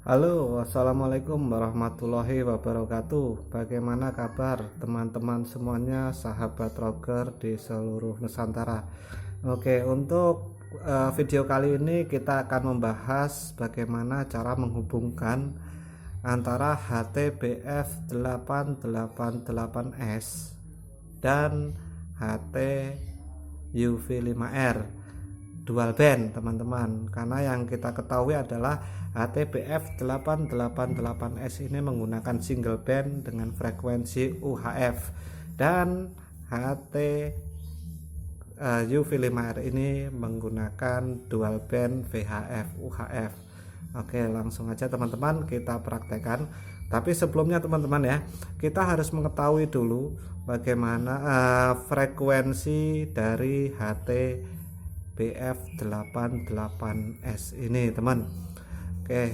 Halo, assalamualaikum warahmatullahi wabarakatuh. Bagaimana kabar teman-teman semuanya, sahabat rocker di seluruh Nusantara? Oke, untuk video kali ini kita akan membahas bagaimana cara menghubungkan antara HT BF888S dan HT UV5R dual band, teman-teman. Karena yang kita ketahui adalah HT BF888S ini menggunakan single band dengan frekuensi UHF, dan HT UV5R ini menggunakan dual band VHF UHF. Oke, langsung aja teman-teman kita praktekkan. Tapi sebelumnya teman-teman ya, kita harus mengetahui dulu bagaimana frekuensi dari HT BF88S ini, teman. Oke,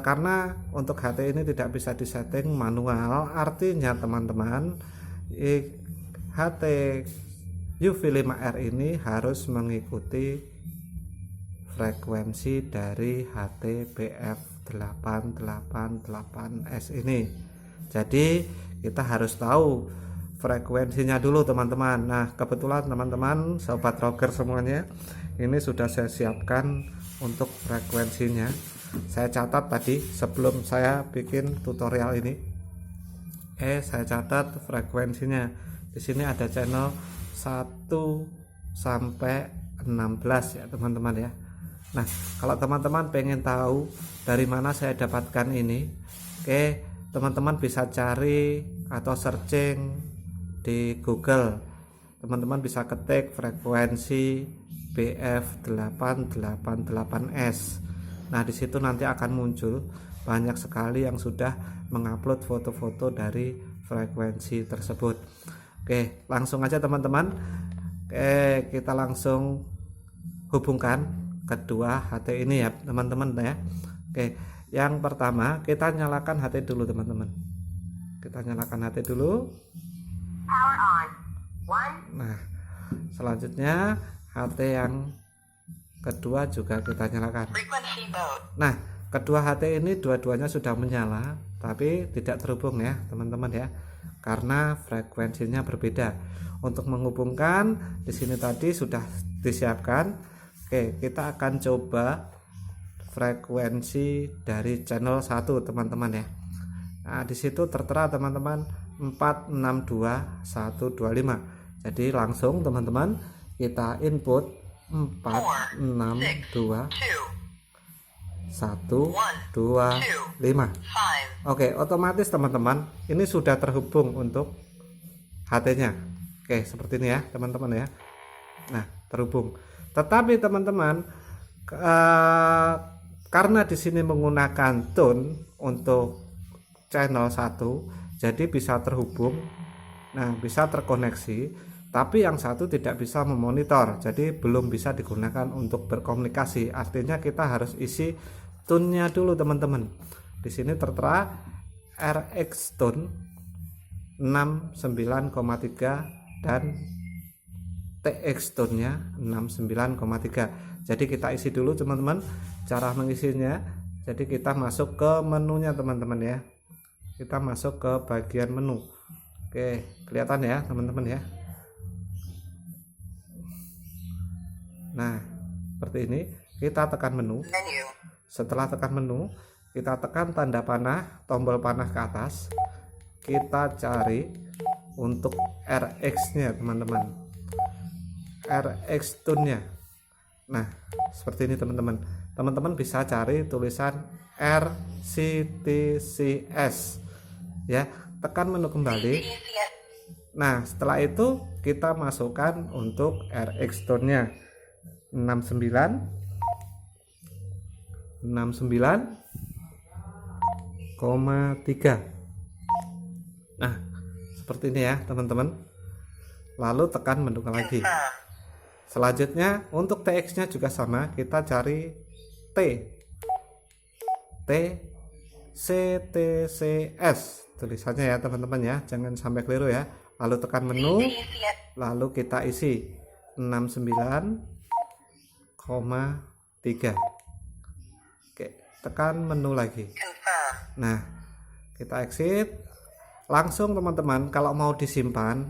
karena untuk HT ini tidak bisa disetting manual, artinya teman-teman HT UV5R ini harus mengikuti frekuensi dari HT BF888S ini. Jadi kita harus tahu frekuensinya dulu, teman-teman. Nah, kebetulan teman-teman sobat rocker semuanya, ini sudah saya siapkan untuk frekuensinya. Saya catat tadi sebelum saya bikin tutorial ini. Saya catat frekuensinya. Di sini ada channel 1 sampai 16 ya, teman-teman ya. Nah, kalau teman-teman pengen tahu dari mana saya dapatkan ini, teman-teman bisa cari atau searching di Google. Teman-teman bisa ketik frekuensi BF888S. Nah, di situ nanti akan muncul banyak sekali yang sudah mengupload foto-foto dari frekuensi tersebut. Oke, langsung aja teman-teman. Kita langsung hubungkan kedua HT ini ya, teman-teman ya. Yang pertama kita nyalakan HT dulu, teman-teman. Kita nyalakan HT dulu. Power on. Nah, selanjutnya HT yang kedua juga kita nyalakan. Nah, kedua HT ini dua-duanya sudah menyala, tapi tidak terhubung ya, teman-teman ya, karena frekuensinya berbeda. Untuk menghubungkan di sini tadi sudah disiapkan. Kita akan coba frekuensi dari channel 1, teman-teman ya. Nah, di situ tertera teman-teman 462125. Jadi langsung teman-teman kita input 462125. Oke, otomatis teman-teman ini sudah terhubung untuk HT-nya. Oke, seperti ini ya, teman-teman ya. Nah, terhubung. Tetapi teman-teman, karena di sini menggunakan tone untuk channel 1, jadi bisa terhubung, nah bisa terkoneksi, tapi yang satu tidak bisa memonitor, jadi belum bisa digunakan untuk berkomunikasi. Artinya kita harus isi tune-nya dulu, teman-teman. Di sini tertera RX tune 69,3 dan TX tone-nya 69,3. Jadi kita isi dulu, teman-teman, cara mengisinya. Jadi kita masuk ke menunya, teman-teman ya. Kita masuk ke bagian menu. Oke, kelihatan ya, teman-teman ya. Nah, seperti ini. Kita tekan menu. Setelah tekan menu, kita tekan tanda panah, tombol panah ke atas. Kita cari untuk RX-nya, teman-teman. RX tune-nya. Nah, seperti ini, teman-teman. Teman-teman bisa cari tulisan RCTCS ya, tekan menu kembali. Nah, setelah itu kita masukkan untuk RX tone-nya 69,3. Nah, seperti ini ya, teman-teman. Lalu tekan menu lagi. Selanjutnya untuk TX-nya juga sama, kita cari CTCS tulisannya ya, teman-teman ya, jangan sampai keliru ya. Lalu tekan menu, lalu kita isi 69,3. Oke, tekan menu lagi. Nah, kita exit. Langsung teman-teman, kalau mau disimpan,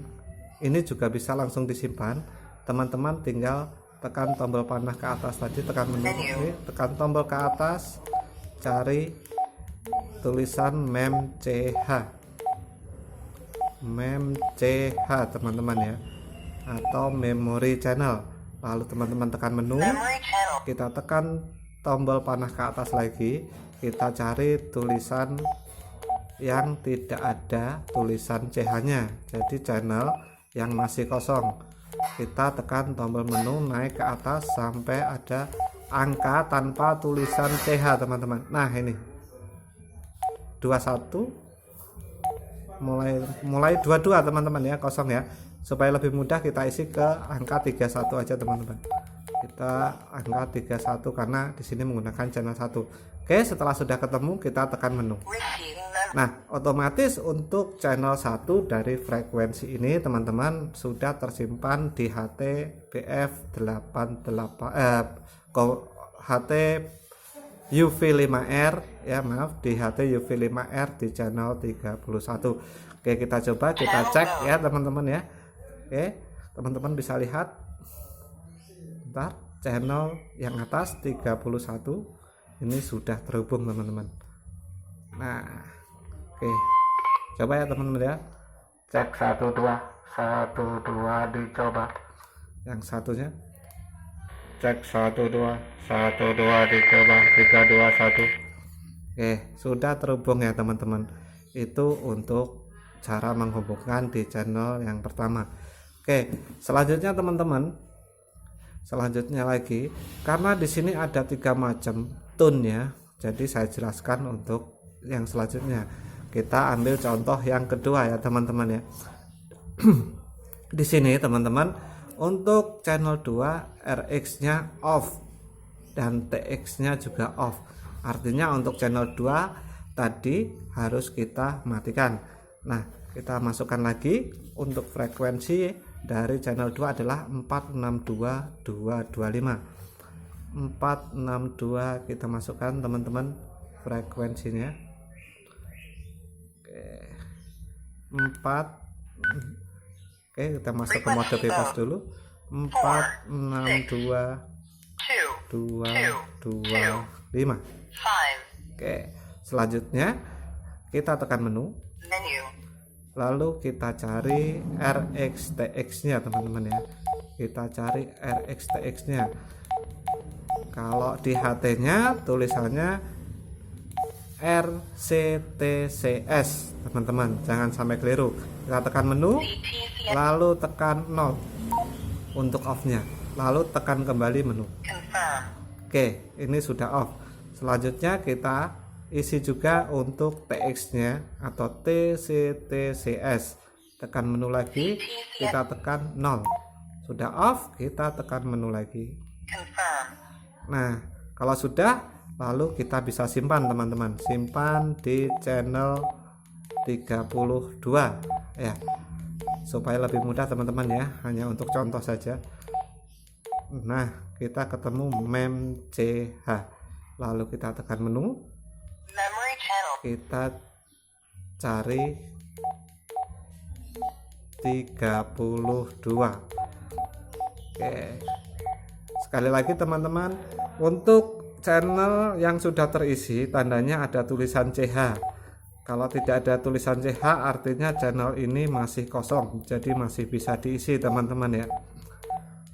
ini juga bisa langsung disimpan. Teman-teman tinggal tekan tombol panah ke atas tadi, tekan menu, tekan tombol ke atas, cari tulisan mem.ch teman-teman ya, atau memory channel. Lalu teman-teman tekan menu, kita tekan tombol panah ke atas lagi, kita cari tulisan yang tidak ada tulisan CH-nya, jadi channel yang masih kosong. Kita tekan tombol menu, naik ke atas sampai ada angka tanpa tulisan CH teman-teman. Nah ini 21 mulai 22 teman-teman ya, kosong ya. Supaya lebih mudah kita isi ke angka 31 aja teman-teman. Kita angka 31 karena di sini menggunakan channel 1. Oke, setelah sudah ketemu kita tekan menu. Nah, otomatis untuk channel 1 dari frekuensi ini teman-teman sudah tersimpan di HT UV5R ya, maaf, di HT UV5R di channel 31. Oke, kita coba, kita cek ya teman-teman ya. Oke, teman-teman bisa lihat bentar, channel yang atas 31 ini sudah terhubung teman-teman. Nah, oke, coba ya teman-teman ya, cek 12 dicoba, yang satunya cek 12 dicoba, 321. Oke, sudah terhubung ya teman-teman. Itu untuk cara menghubungkan di channel yang pertama. Oke, selanjutnya teman-teman, selanjutnya lagi, karena di sini ada 3 macam tone ya, jadi saya jelaskan untuk yang selanjutnya. Kita ambil contoh yang kedua ya teman-teman ya. Di sini teman-teman, untuk channel 2 RX-nya off dan TX-nya juga off. Artinya untuk channel 2 tadi harus kita matikan. Nah, kita masukkan lagi untuk frekuensi dari channel 2 adalah 462225. 462 kita masukkan teman-teman frekuensinya. Oke, 4. Oke, kita masuk ke mode bebas dulu. 462225. Oke, selanjutnya kita tekan menu. Lalu kita cari RXTX-nya teman-teman ya. Kita cari RXTX-nya. Kalau di HT-nya tulisannya RCTCS teman-teman, jangan sampai keliru. Kita tekan menu, lalu tekan 0 untuk off-nya, lalu tekan kembali menu. Oke, ini sudah off. Selanjutnya kita isi juga untuk TX-nya atau TCTCS. Tekan menu lagi, kita tekan 0. Sudah off, kita tekan menu lagi. Nah, kalau sudah, lalu kita bisa simpan teman-teman. Simpan di channel 32 ya, supaya lebih mudah teman-teman ya, hanya untuk contoh saja. Nah, kita ketemu mem.ch, lalu kita tekan menu, kita cari 32. Oke, sekali lagi teman-teman, untuk channel yang sudah terisi tandanya ada tulisan CH. Kalau tidak ada tulisan CH artinya channel ini masih kosong, jadi masih bisa diisi teman-teman ya.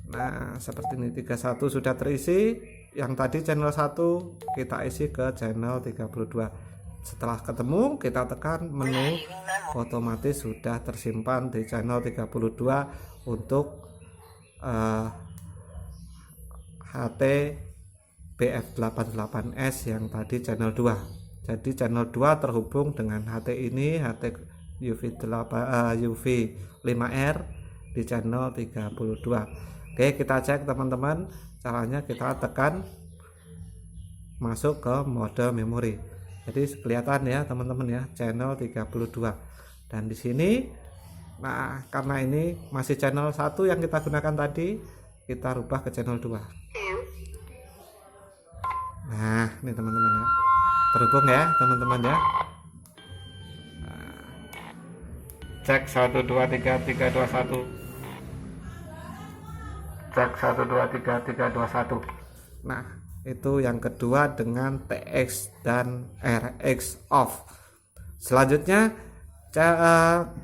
Nah, seperti ini, 31 sudah terisi. Yang tadi channel 1 kita isi ke channel 32. Setelah ketemu, kita tekan menu, otomatis sudah tersimpan di channel 32 untuk HT BF88S yang tadi channel 2. Jadi channel 2 terhubung dengan HT ini, HT UV5R di channel 32. Oke, kita cek teman-teman. Caranya kita tekan masuk ke mode memori. Jadi kelihatan ya teman-teman ya, channel 32. Dan di sini, nah karena ini masih channel 1 yang kita gunakan tadi, kita rubah ke channel 2. Nah, ini teman-teman ya. terhubung ya teman-teman ya. Cek 1 2 3 3 2 1. Cek 1 2 3 3 2 1. Nah, itu yang kedua dengan TX dan RX off. Selanjutnya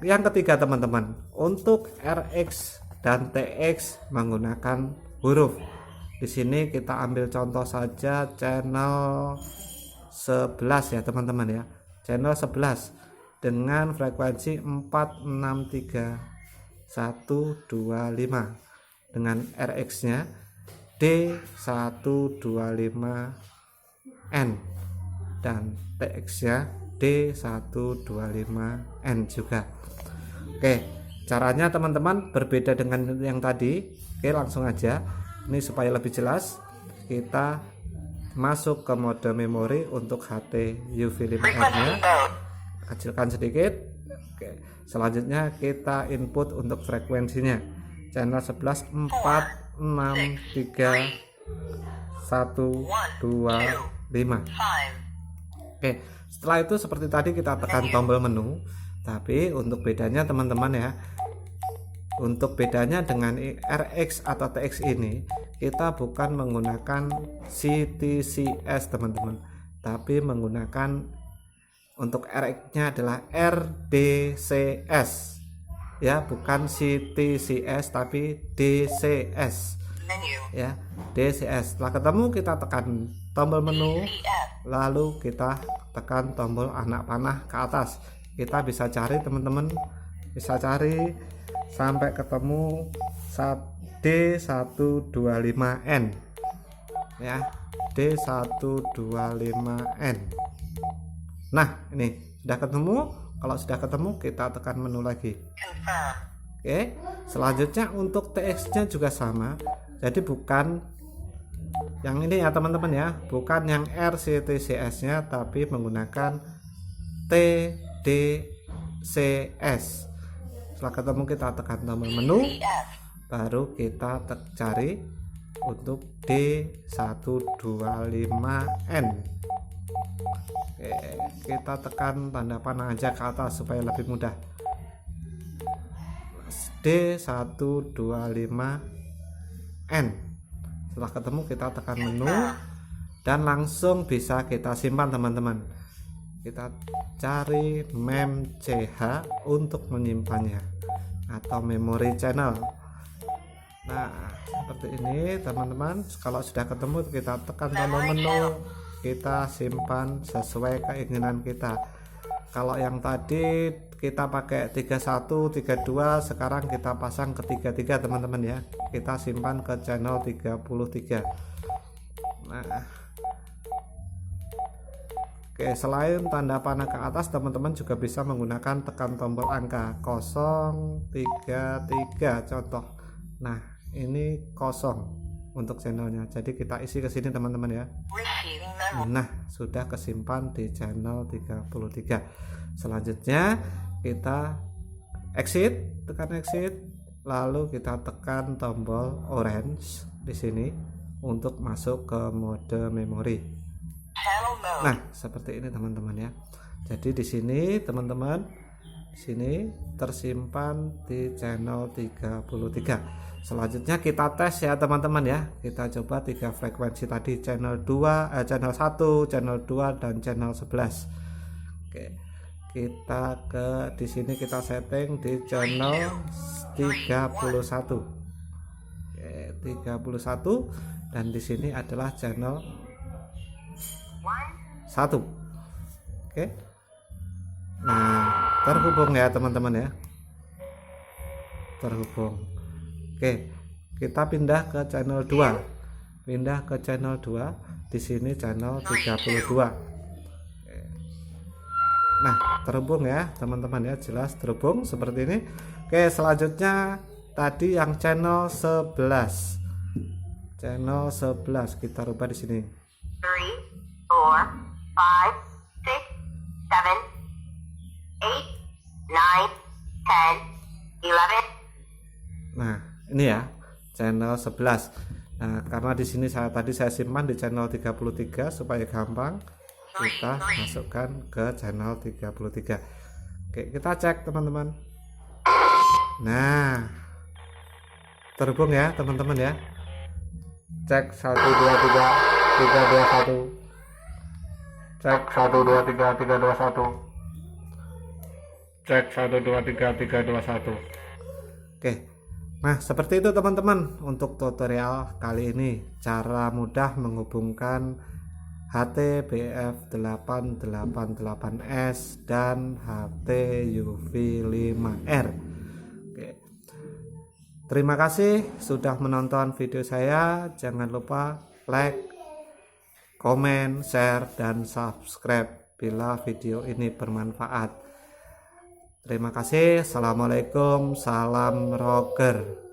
yang ketiga teman-teman, untuk RX dan TX menggunakan huruf. Di sini kita ambil contoh saja channel 11 ya teman-teman ya. Channel 11 dengan frekuensi 463125 dengan RX-nya D125N dan TX-nya D125N juga. Oke, caranya teman-teman berbeda dengan yang tadi. Oke, langsung aja. Ini supaya lebih jelas, kita masuk ke mode memori untuk HT UV5R-nya. Kecilkan sedikit. Oke, selanjutnya kita input untuk frekuensinya channel 11 463125. Oke, setelah itu seperti tadi kita tekan tombol menu, tapi untuk bedanya teman-teman ya, untuk bedanya dengan RX atau TX ini, kita bukan menggunakan CTCS teman-teman, tapi menggunakan untuk RX-nya adalah RDCS ya, bukan CTCS tapi DCS ya, DCS. Setelah ketemu kita tekan tombol menu, lalu kita tekan tombol anak panah ke atas. Kita bisa cari teman-teman, bisa cari sampai ketemu D125N ya, D125N. Nah, ini sudah ketemu. Kalau sudah ketemu, kita tekan menu lagi. Oke, selanjutnya untuk TX-nya juga sama. Jadi bukan yang ini ya teman-teman ya, bukan yang RCTCS-nya, tapi menggunakan TDCS. Setelah ketemu kita tekan tombol menu, baru kita cari untuk D125N. Oke, kita tekan tanda panah aja ke atas supaya lebih mudah. D125N. Setelah ketemu kita tekan menu dan langsung bisa kita simpan teman-teman. Kita cari memch untuk menyimpannya atau memory channel. Nah, seperti ini teman-teman. Kalau sudah ketemu kita tekan tombol menu, kita simpan sesuai keinginan kita. Kalau yang tadi kita pakai 31 32, sekarang kita pasang ke 33 teman-teman ya. Kita simpan ke channel 33. Nah, oke, selain tanda panah ke atas, teman-teman juga bisa menggunakan tekan tombol angka 033 contoh. Nah, ini kosong untuk channelnya, jadi kita isi ke sini teman-teman ya. Nah, sudah kesimpan di channel 33. Selanjutnya kita exit, tekan exit, lalu kita tekan tombol orange di sini untuk masuk ke mode memori. Nah, seperti ini teman-teman ya. Jadi di sini teman-teman, sini tersimpan di channel 33. Selanjutnya kita tes ya teman-teman ya. Kita coba 3 frekuensi tadi, channel 2, channel 1, channel 2 dan channel 11. Oke. Kita ke di sini kita setting di channel 31. Oke, 31 dan di sini adalah channel 1. Oke. Nah, terhubung ya teman-teman ya. Terhubung. Oke, kita pindah ke channel 2. Pindah ke channel 2. Di sini channel 32. Oke. Nah, terhubung ya teman-teman ya, jelas terhubung seperti ini. Oke, selanjutnya tadi yang channel 11. Channel 11 kita rubah di sini. 3, 4, 5, 6, 7, 8, 9, 10, 11. Nah, ini ya channel 11. Nah, karena di sini tadi saya simpan di channel 33 supaya gampang. kita masukkan ke channel 33. Oke, kita cek teman-teman. Nah, terhubung ya teman-teman ya. Cek 1 2 3 3 2 1. Cek 1 2 3 3 2 1. Cek 1 2 3 3 2 1. Oke. Nah, seperti itu teman-teman untuk tutorial kali ini, cara mudah menghubungkan HT BF888S dan HT UV5R. Oke. Terima kasih sudah menonton video saya. Jangan lupa like, komen, share, dan subscribe bila video ini bermanfaat. Terima kasih. Assalamualaikum. Salam rocker.